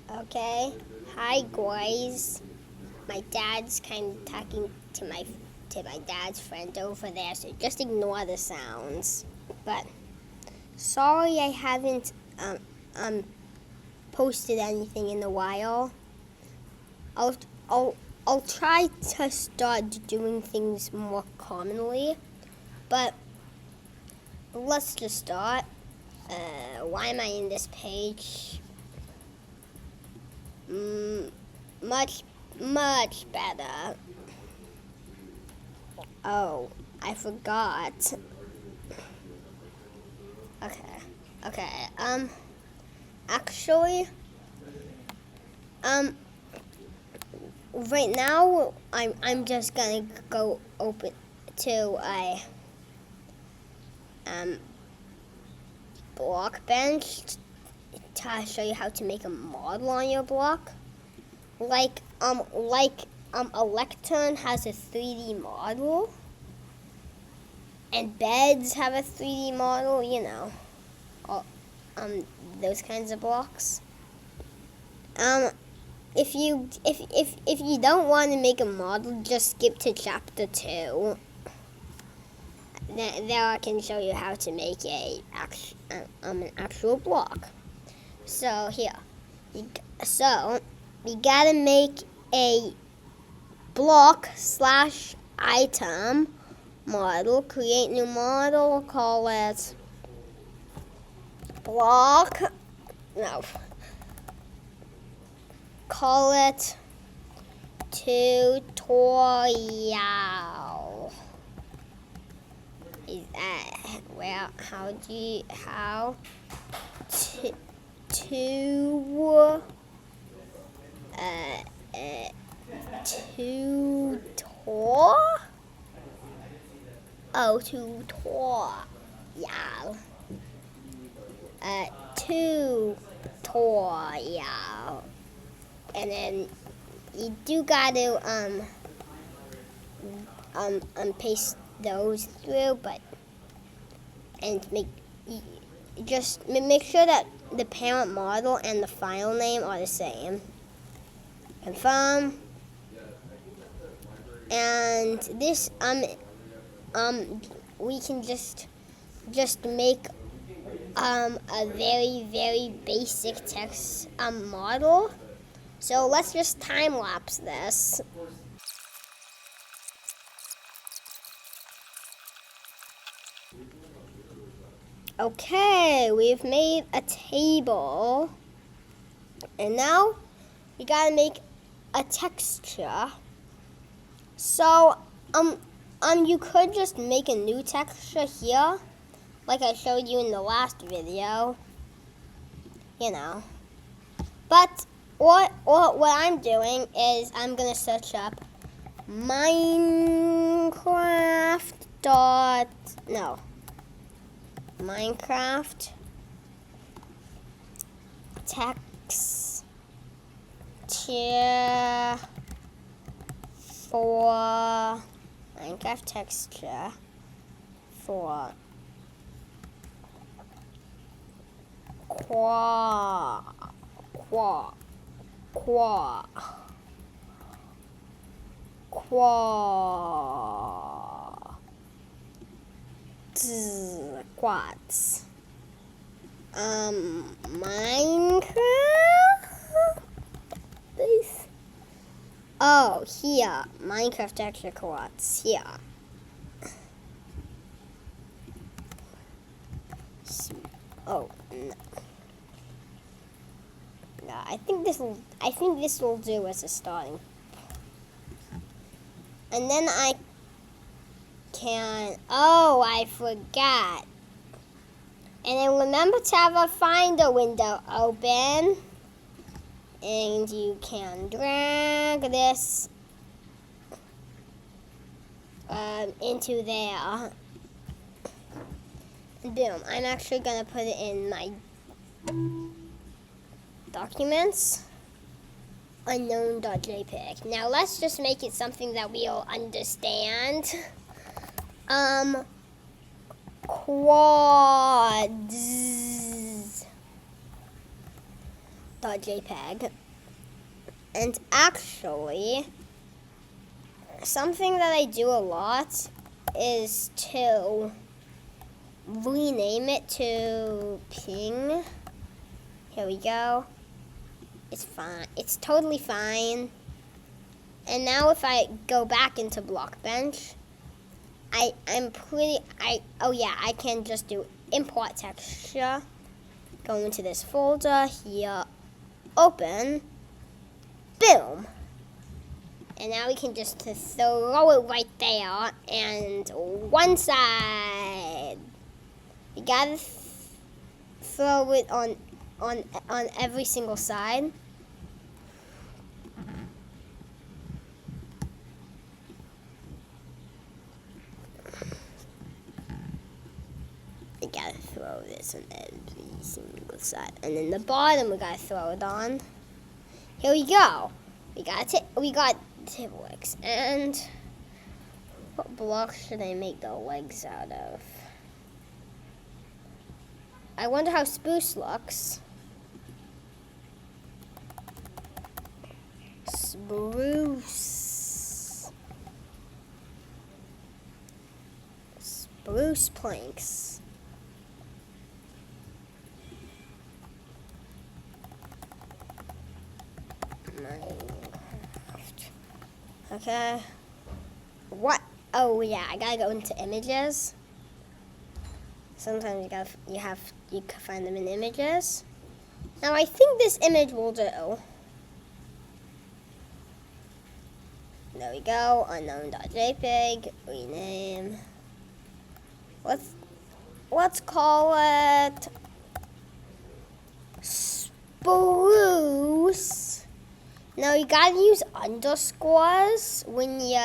Okay. Hi guys. My dad's kind of talking to my dad's friend over there, so just ignore the sounds. But sorry I haven't posted anything in a while. I'll I'll try to start doing things more commonly, but let's just start. Why am I in this page? Much better. Oh, I forgot. Okay. Actually, right now I'm just gonna go open to a block bench to show you how to make a model on your block. Like a lectern has a 3D model, and beds have a 3D model. You know, all, those kinds of blocks. If you don't want to make a model, just skip to chapter 2. There I can show you how to make an actual block. So here, you gotta make a block/item model. Create new model. Call it block. No. Call it tutorial. Is that how to tutor tutorial tutorial, and then you do gotta paste those through, and make sure that the parent model and the file name are the same. Confirm. And this we can just make a very basic text model. So let's just time lapse this. Okay, we've made a table, and now we gotta make a texture. So you could just make a new texture here, like I showed you in the last video. You know, but what I'm doing is I'm gonna search up Minecraft texture for Minecraft texture for quads. Minecraft. Oh, here, Minecraft texture quads here. Oh no. No, I think this will do as a starting. And then I forgot. And then remember to have a Finder window open. And you can drag this into there. And boom, I'm actually going to put it in my documents. Unknown.jpg. Now let's just make it something that we'll understand. Quads. .jpg. And actually, something that I do a lot is to rename it to ping. Here we go. It's fine. It's totally fine. And now if I go back into Blockbench, I can just do import texture. Go into this folder here, open, boom. And now we can just throw it right there, and one side. You gotta throw it on every single side. You gotta throw this on every single side, and then the bottom we gotta throw it on. Here we go. We got table legs, and what block should I make the legs out of? I wonder how spruce looks. Spruce planks. Okay. What? Oh yeah, I gotta go into images. Sometimes you can find them in images. Now I think this image will do. There we go. Unknown.jpg. Rename. Let's call it spruce. Now you gotta use underscores when you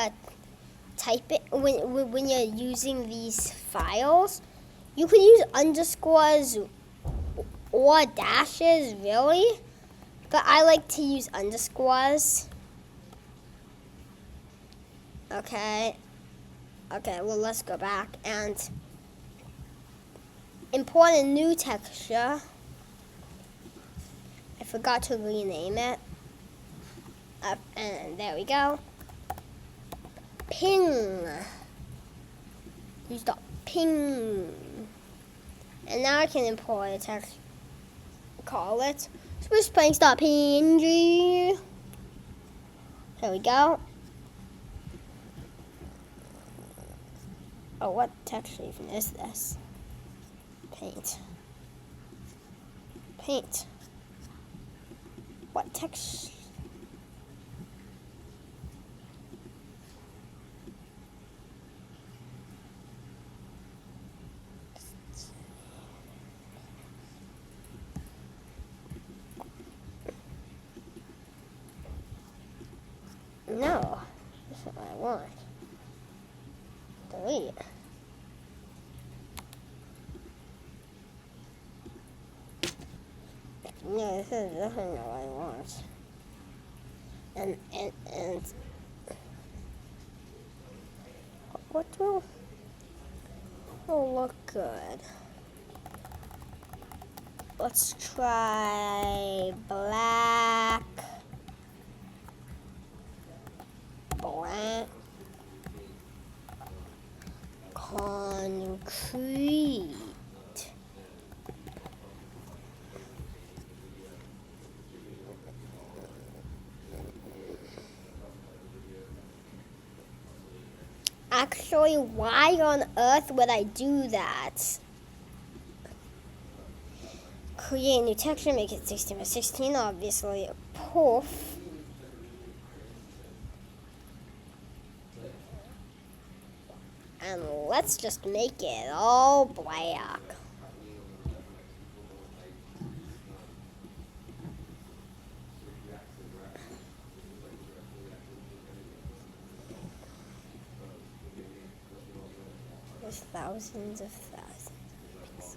type it. When you're using these files, you could use underscores or dashes, really. But I like to use underscores. Okay. Well, let's go back and import a new texture. I forgot to rename it. And there we go. Ping. Use the ping. And now I can import a text. Call it spruceplanks.png. There we go. Oh, what texture even is this? Paint. What texture? No, that's not what I want. Delete. No, this is definitely not what I want. And what will look good? Let's try black. Concrete. Actually, why on earth would I do that? Create a new texture, make it 16 by 16, obviously. Poof. And let's just make it all black. There's thousands of pixels.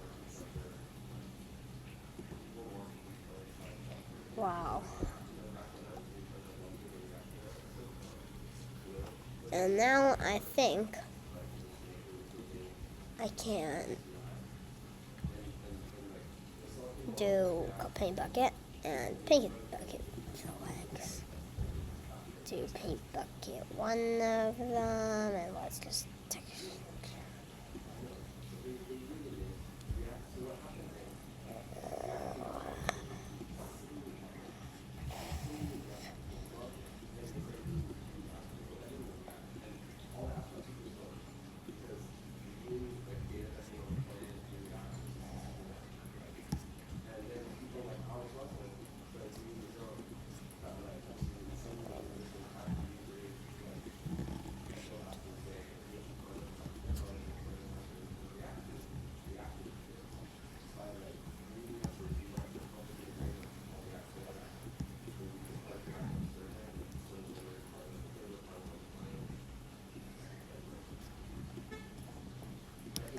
Wow. And now I think I can do paint bucket and paint bucket legs. Do paint bucket one of them, and let's just texture.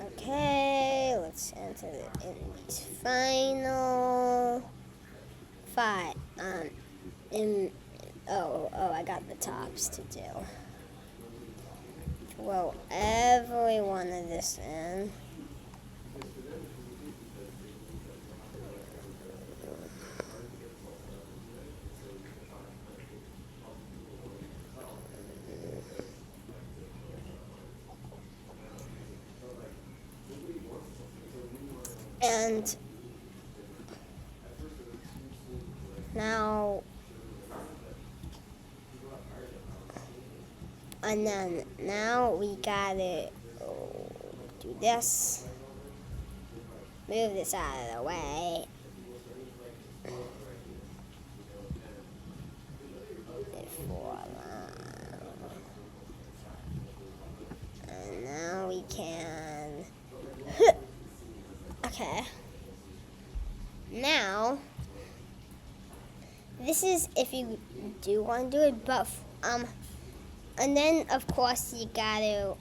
Okay, let's enter it in final five. I got the tops to do. Throw every one of this in. And now we gotta do this. Move this out of the way. And now we can. Okay. Now, this is if you do want to do it, but and then of course you gotta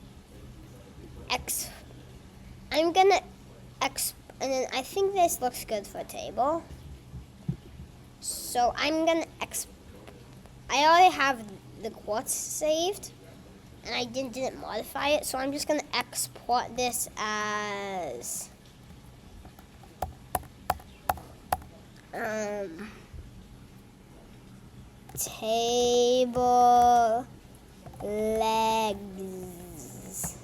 I'm gonna and then I think this looks good for a table. So I'm gonna I already have the quartz saved, and I didn't modify it, so I'm just gonna export this as table legs.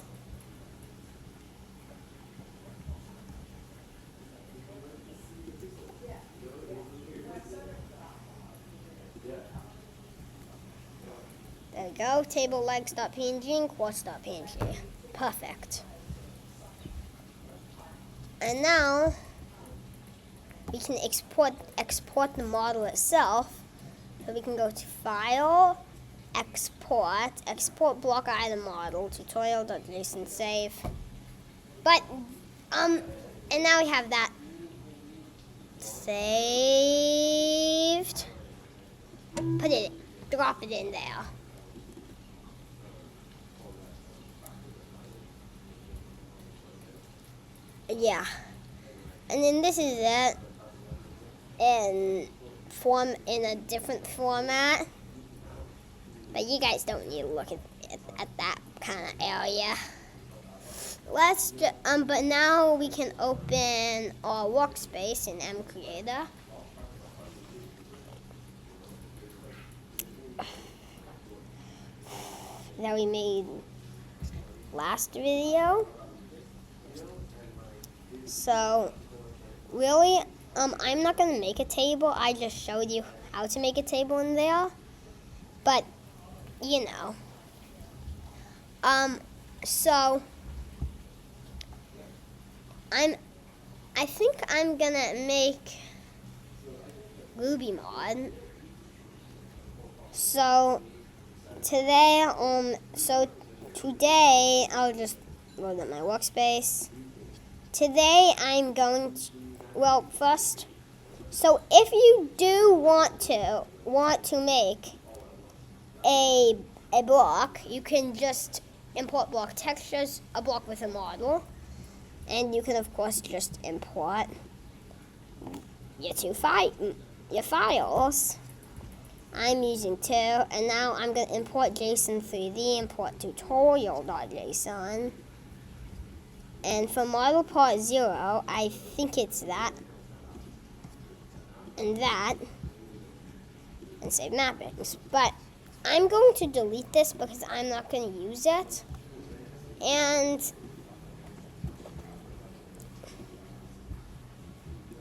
There we go, table legs.png and quartz.png. Perfect. And now we can export the model itself. So we can go to File, Export block item model, tutorial.json save. But and now we have that saved. Drop it in there. Yeah. And then this is it in a different format. But you guys don't need to look at that kind of area. But now we can open our workspace in mcreator. That we made last video. So really, I'm not gonna make a table. I just showed you how to make a table in there. But you know. So I think I'm gonna make Ruby mod. So today I'll just load up my workspace. Today I'm going to, first, so if you do want to make a block, you can just import block textures, a block with a model, and you can of course just import your files. I'm using 2, and now I'm going to import JSON 3D, import tutorial.json. And for model part 0, I think it's that. and that, and save mappings. But I'm going to delete this because I'm not going to use it. And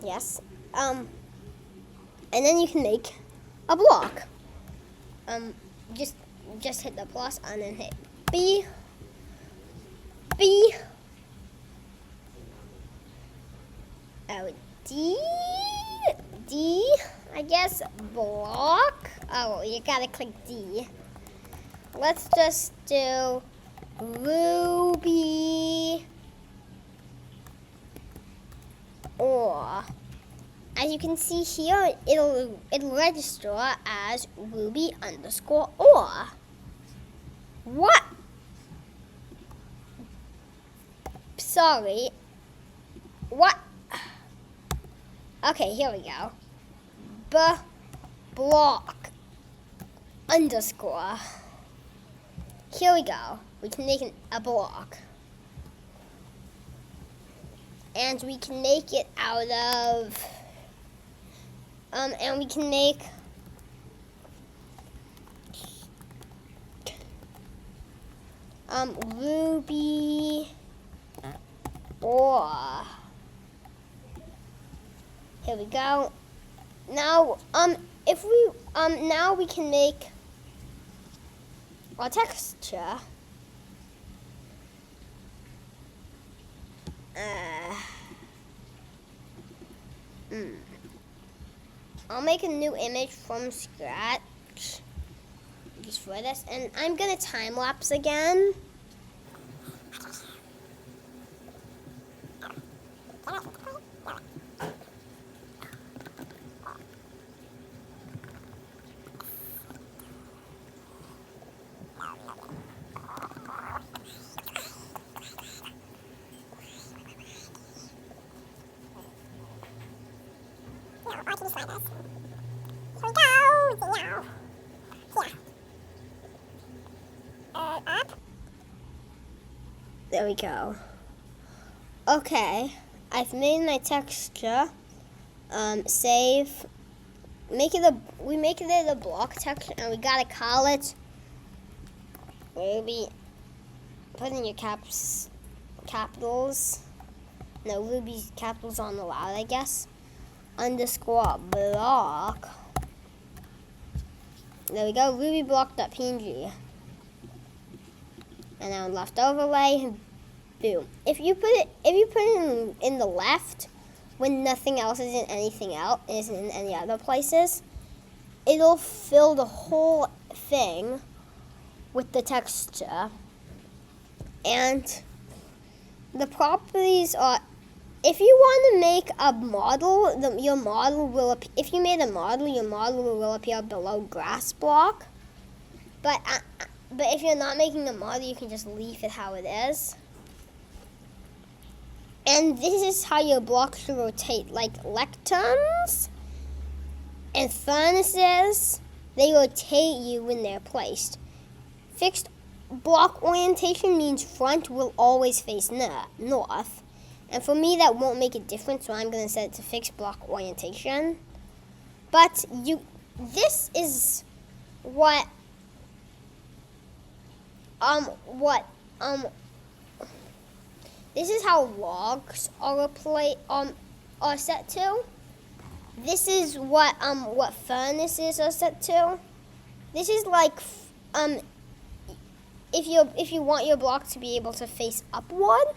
yes, and then you can make a block. Just hit the plus and then hit B, oh, D, I guess, block. Oh, you gotta click D. Let's just do Ruby or. As you can see here, it'll register as Ruby underscore or. What? Sorry. What? Okay, here we go. Block underscore. Here we go. We can make a block. And we can make it out of, and we can make Ruby or. Here we go. Now, if we, now we can make our texture. I'll make a new image from scratch just for this, and I'm gonna time lapse again. There we go. Okay, I've made my texture. Save. We make it a block texture, and we gotta call it Ruby. Put in your capitals. No, Ruby capitals aren't allowed, I guess. Underscore block. There we go. Ruby block.png. And now left overlay. Boom. If you put it in the left, when nothing else is in anything else, isn't in any other places, it'll fill the whole thing with the texture. And the properties are, if you want to make a model, your model will appear. If you made a model, your model will appear below grass block. But if you're not making a model, you can just leave it how it is. And this is how your blocks should rotate, like lecterns and furnaces. They rotate you when they're placed. Fixed block orientation means front will always face north. And for me, that won't make a difference, so I'm going to set it to fixed block orientation. But this is what this is how logs are set to. This is what furnaces are set to. This is like if you want your block to be able to face upward.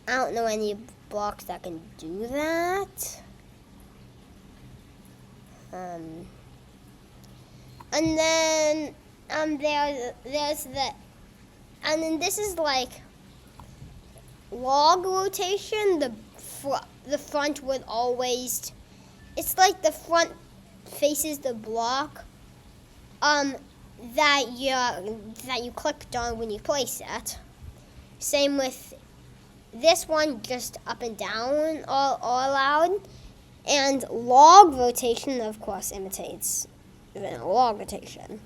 I don't know any blocks that can do that. And then there's and then this is like log rotation. The front would always, it's like the front faces the block that you clicked on when you place it. Same with this one, just up and down all allowed. And log rotation, of course, imitates log rotation.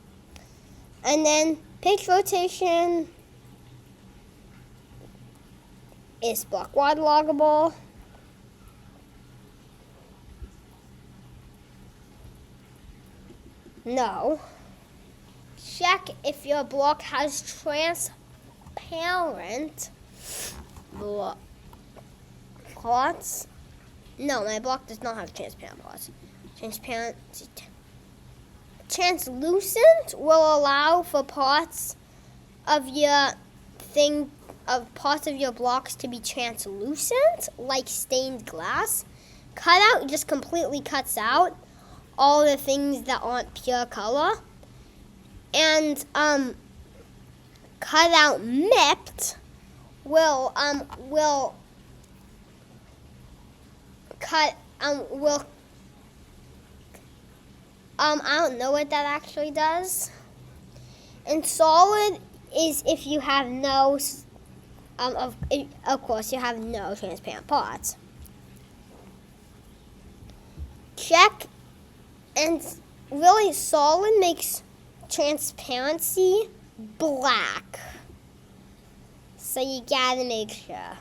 And then pitch rotation is block wide loggable. No. Check if your block has transparent parts. No, my block does not have transparent parts. Translucent will allow for parts of your blocks to be translucent, like stained glass. Cutout just completely cuts out all the things that aren't pure color. And cutout mipped will I don't know what that actually does. And solid is if you have no of course you have no transparent parts. Check, and really solid makes transparency black. So you gotta make sure.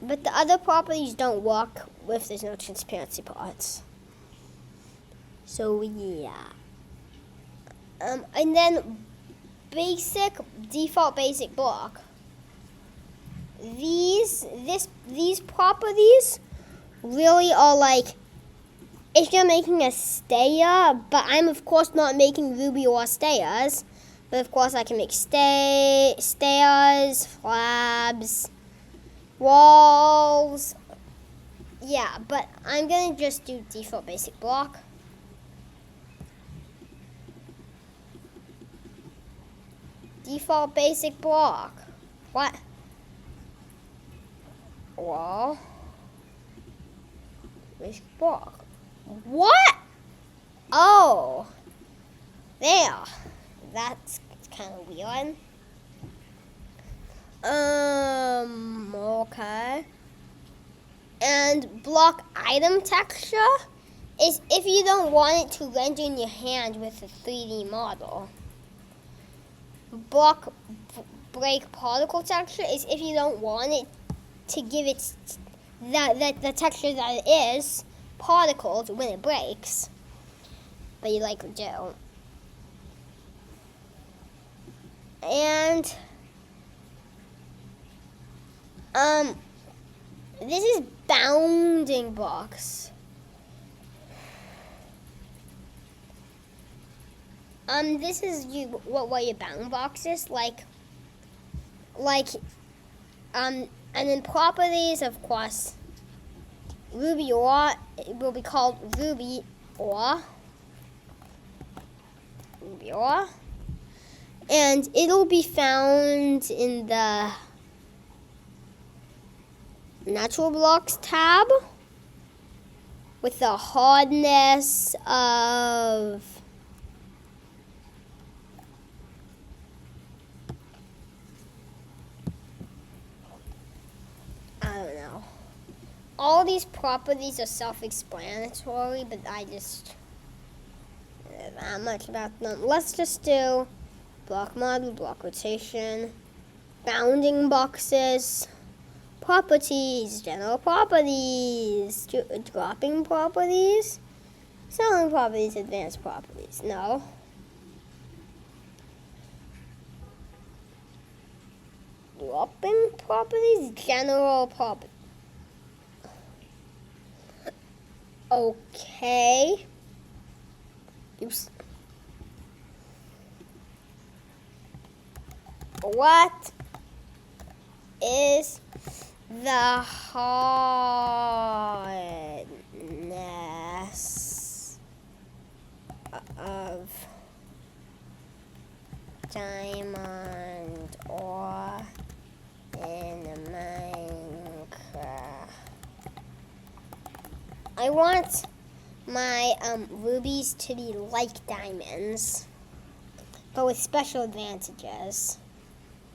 But the other properties don't work if there's no transparency parts. So yeah. And then default basic block. These properties really are like if you're making a stair, but I'm of course not making Ruby or stairs. But of course I can make stairs, slabs, walls. Yeah, but I'm gonna just do default basic block. Default basic block. What? Wall. Basic block. What? Oh. There. That's kind of weird. Okay. And block item texture is if you don't want it to render in your hand with a 3D model. Block break particle texture is if you don't want it to give it the texture that it is, particles, when it breaks. But you likely do. And this is bounding box. This is what your bound box is and then properties, of course. Ruby or it will be called Ruby or, and it'll be found in the Natural Blocks tab with the hardness of I don't know. All these properties are self-explanatory, but I just not much about them. Let's just do block model, block rotation, bounding boxes, properties, general properties, dropping properties, selling properties, advanced properties. No. Dropping properties, general properties. Okay. Oops. What is the hardness of diamond ore in Minecraft? I want my rubies to be like diamonds, but with special advantages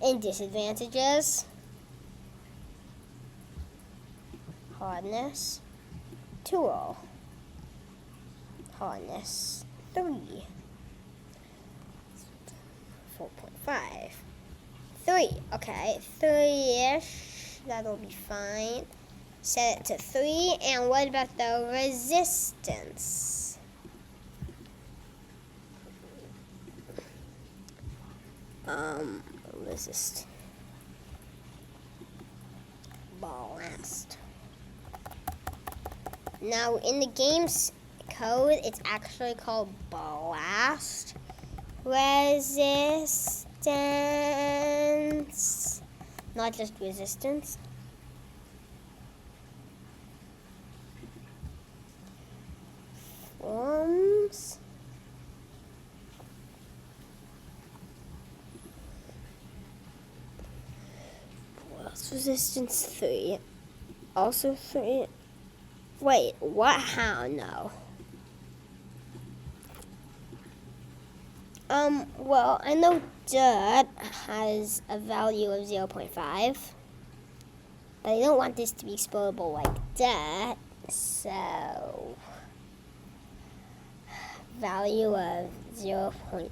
and disadvantages. Hardness 2. Hardness 3. 4.5. 3. Okay, 3-ish. That'll be fine. set it to 3. And what about the resistance? Resist. Blast. Now, in the game's code, it's actually called blast resistance, not just resistance. Forms. Blast resistance 3. Also 3. Wait, what? How? No. Well, I know dirt has a value of 0.5, but I don't want this to be explodable like dirt, so value of 0.3.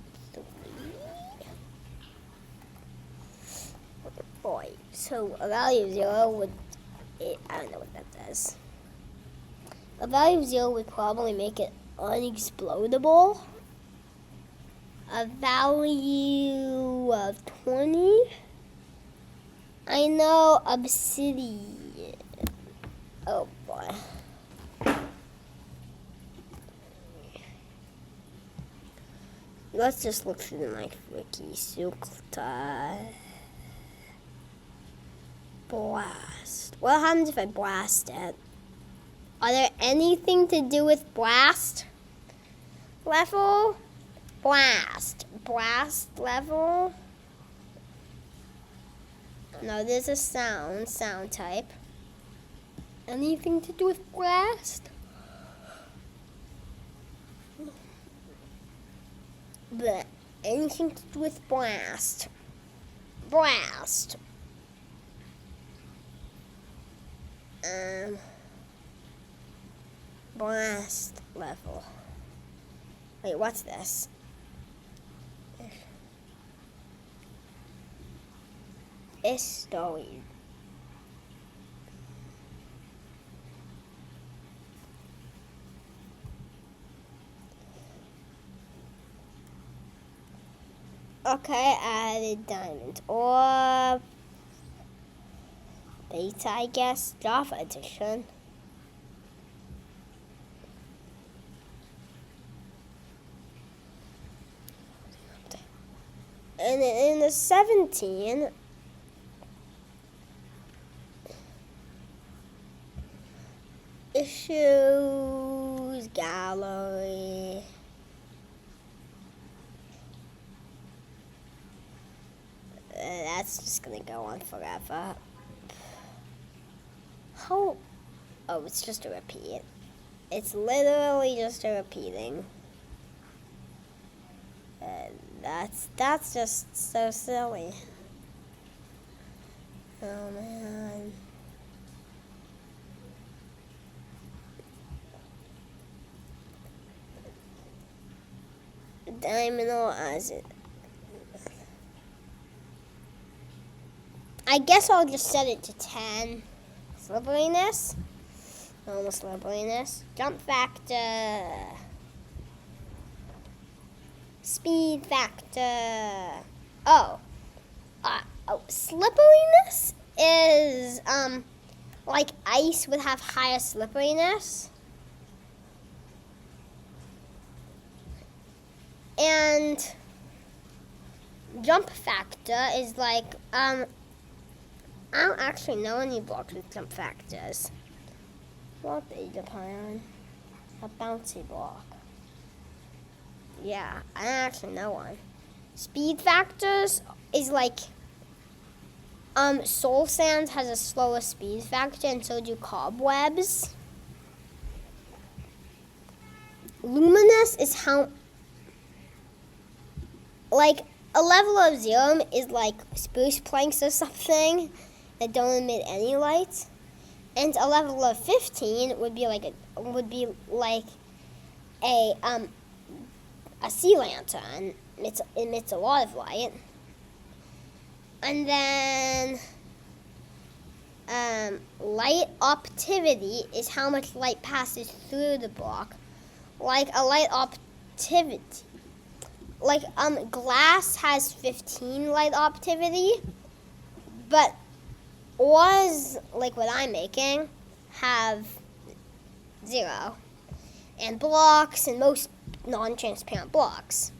Boy, so a value of 0 would, I don't know what that does. A value of 0 would probably make it unexplodable. A value of 20. I know obsidian. Oh boy. Let's just look through my wiki. Sukta. Blast. What happens if I blast it? Are there anything to do with blast level? Blast level. No, there's a sound type. Anything to do with blast? Blech. Anything to do with blast. Blast level. Wait, what's this? Story. Okay, added diamond or beta, I guess. Java edition. And in the 17, issues gallery. That's just gonna go on forever. How? Oh, it's just a repeat. It's literally just a repeating. That's just so silly. Oh man. Diamond or acid. I guess I'll just set it to 10. Slipperiness. Normal slipperiness. Jump factor. Speed factor. Slipperiness is like ice would have higher slipperiness. And jump factor is like I don't actually know any blocks with jump factors. What beta ion? A bouncy block. Yeah, I don't actually know one. Speed factors is like soul sand has a slower speed factor, and so do cobwebs. Luminous is how, like, a level of 0 is like spruce planks or something that don't emit any light, and a level of 15 would be like a sea lantern. It emits a lot of light. And then light opacity is how much light passes through the block. Like a light opacity, like glass has 15 light opacity, but ores, like what I'm making, have 0. And blocks, and most non-transparent blocks,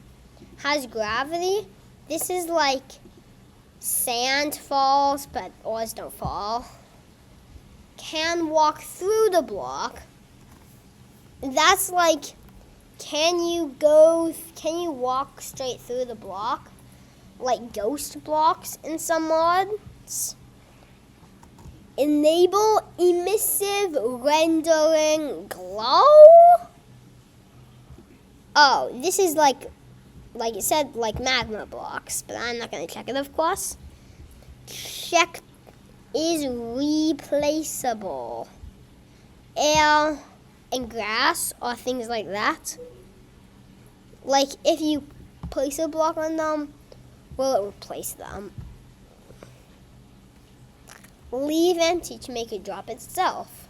has gravity. This is like sand falls, but ores don't fall. Can walk through the block. That's like, can you walk straight through the block? Like ghost blocks in some mods. Enable emissive rendering glow. Oh, this is like it said, like magma blocks, but I'm not going to check it, of course. Check is replaceable. Air and grass or things like that. Like if you place a block on them, will it replace them? Leave empty to make it drop itself.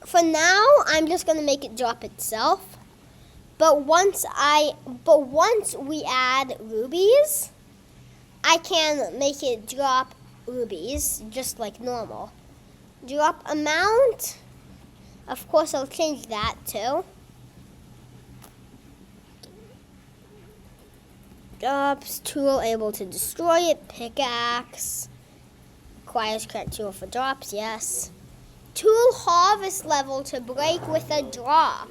For now, I'm just going to make it drop itself. But once we add rubies, I can make it drop rubies just like normal. Drop amount, of course I'll change that too. Drops, tool able to destroy it, pickaxe. Requires correct tool for drops, yes. Tool harvest level to break with a drop.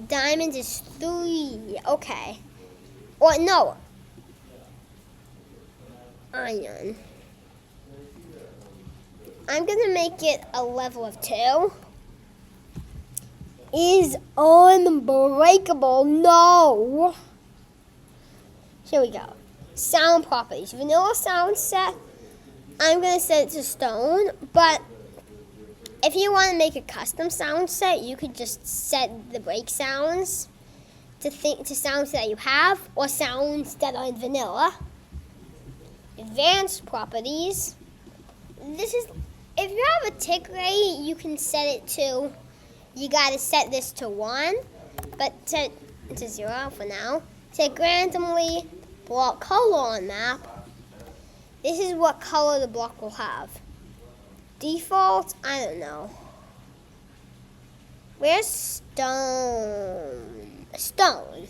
Diamond is 3, okay. Or no. Iron. I'm gonna make it a level of 2. Is unbreakable, no. Here we go. Sound properties. Vanilla sound set. I'm gonna set it to stone, but if you want to make a custom sound set, you could just set the break sounds to sounds that you have or sounds that are in vanilla. Advanced properties. This is, if you have a tick rate, you can set it to, you gotta set this to 1, but set it to 0 for now. Take randomly block color on map. This is what color the block will have. Default, I don't know. Where's stone? Stone.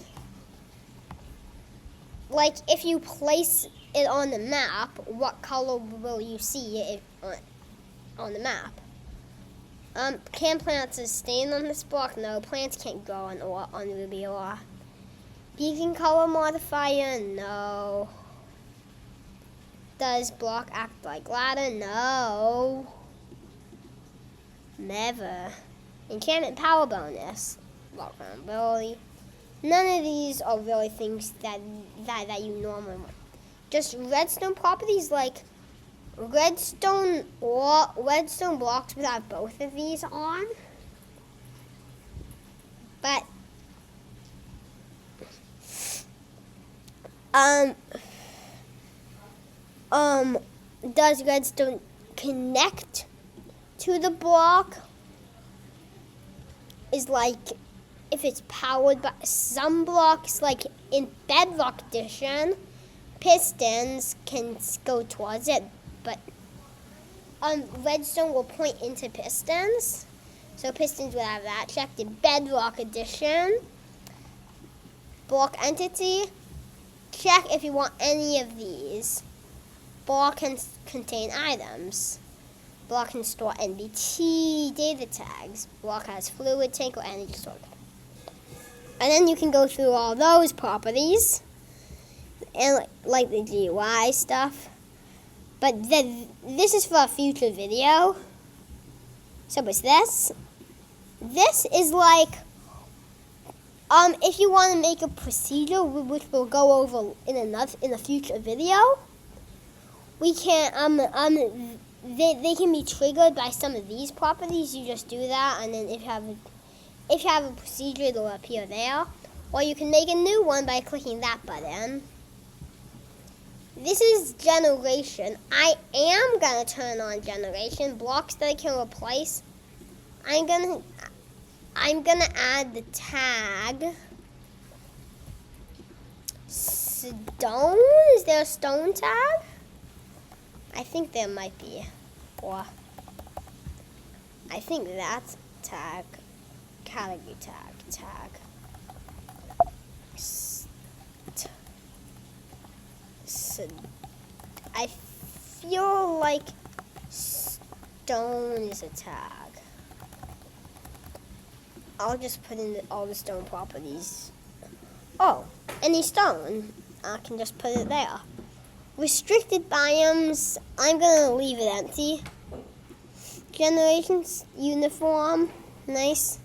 Like if you place it on the map, what color will you see it on the map? Can plants sustain on this block? No, plants can't grow on ruby ore. Beacon color modifier? No. Does block act like ladder? No. Never. Enchantment power bonus. Block vulnerability. None of these are really things that you normally want. Just redstone properties like redstone blocks would have both of these on. But does redstone connect to the block? Is like if it's powered by some blocks, like in Bedrock Edition, pistons can go towards it, but redstone will point into pistons, so pistons would have that checked. In Bedrock Edition, block entity, check if you want any of these. Block can contain items. Block can store NBT data tags. Block has fluid tank or energy storage. And then you can go through all those properties and like the GUI stuff. But this is for a future video. So what's this? This is like if you want to make a procedure which we'll go over in a future video. We can they can be triggered by some of these properties. You just do that, and then if you have a procedure, it'll appear there. or you can make a new one by clicking that button. This is generation. I am gonna turn on generation. Blocks that I can replace. I'm gonna add the tag stone. Is there a stone tag? I think there might be. Or I think that's tag. Category tag. I feel like stone is a tag. I'll just put in all the stone properties. Oh, any stone. I can just put it there. Restricted biomes, I'm gonna leave it empty. Generations, uniform, nice.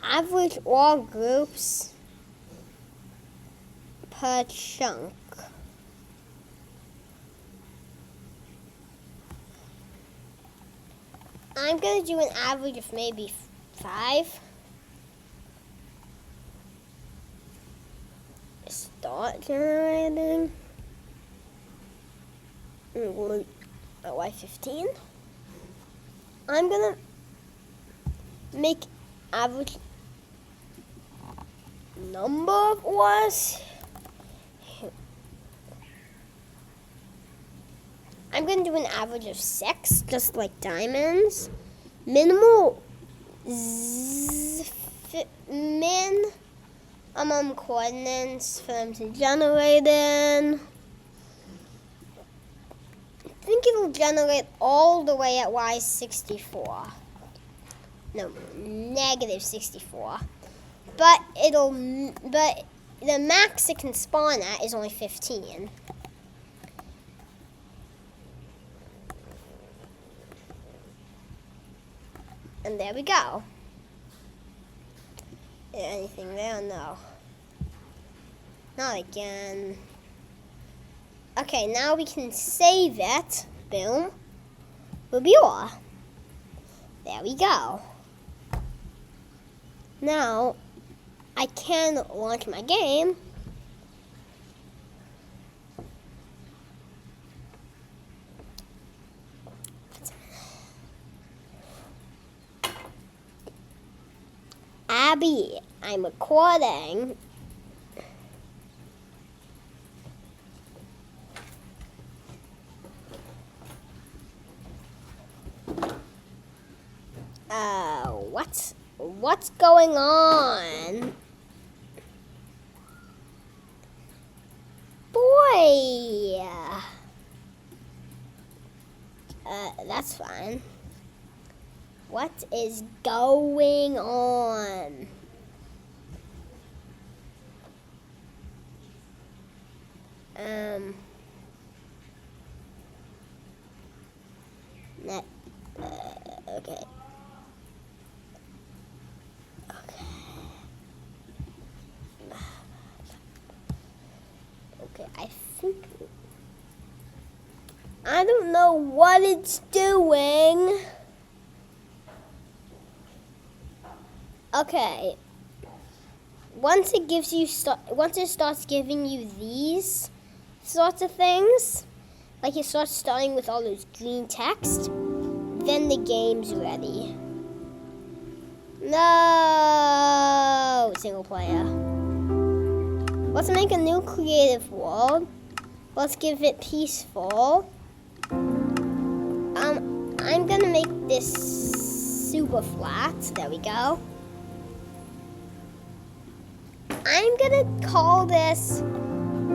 Average all groups per chunk. I'm gonna do an average of maybe 5. Start generating. Why 15? I'm gonna make average number of ores. I'm gonna do an average of 6, just like diamonds. Minimal minimum coordinates for them to generate in. I think it'll generate all the way at y64. No, negative 64. But the max it can spawn at is only 15. And there we go. Anything there? No. Not again. Okay, now we can save it. Boom. Reviewer. There we go. Now, I can launch my game. Abby, I'm recording. What's going on? Boy. That's fine. What is going on? Okay. Okay, I don't know what it's doing. Okay. Once it starts giving you these sorts of things, like it starts starting with all those green text, then the game's ready. No, single player. Let's make a new creative world. Let's give it peaceful. I'm gonna make this super flat. There we go. I'm gonna call this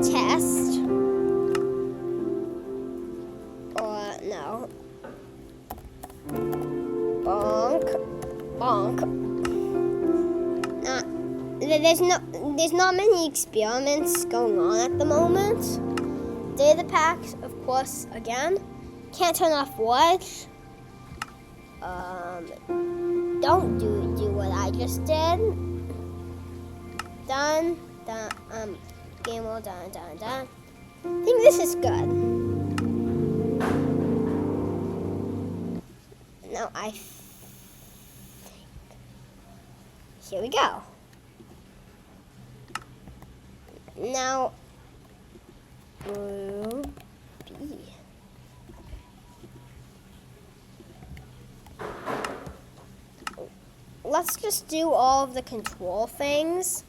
test. Or no. Bonk. There's not many experiments going on at the moment. Data packs, of course, again. Can't turn off watch. Don't do what I just did. Done. Game all done. I think this is good. Now here we go. Now, B. Let's just do all of the control things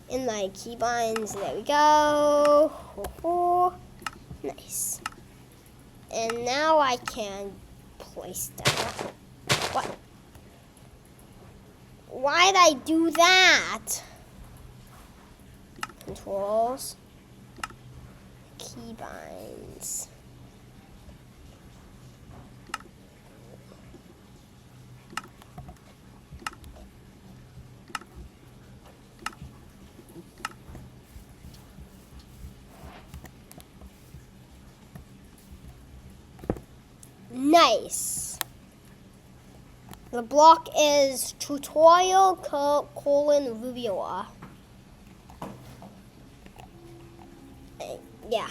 in my keybinds. There we go. Nice. And now I can place that. What? Why did I do that? Controls. Keybinds. Nice. The block is tutorial : Rubiola. Yeah.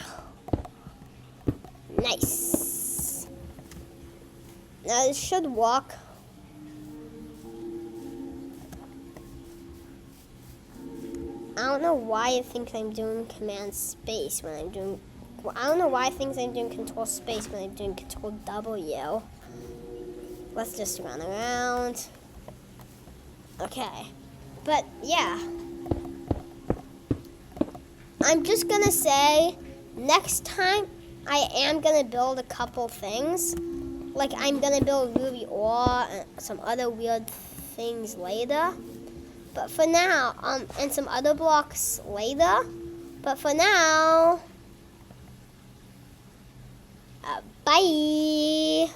Nice. Now this should work. I don't know why it thinks I'm doing command space when I'm doing. I don't know why it thinks I'm doing control space when I'm doing control W. Let's just run around. Okay. But yeah. I'm just gonna say next time I am gonna build a couple things. Like I'm gonna build Ruby or some other weird things later. But for now, and some other blocks later. But for now, bye.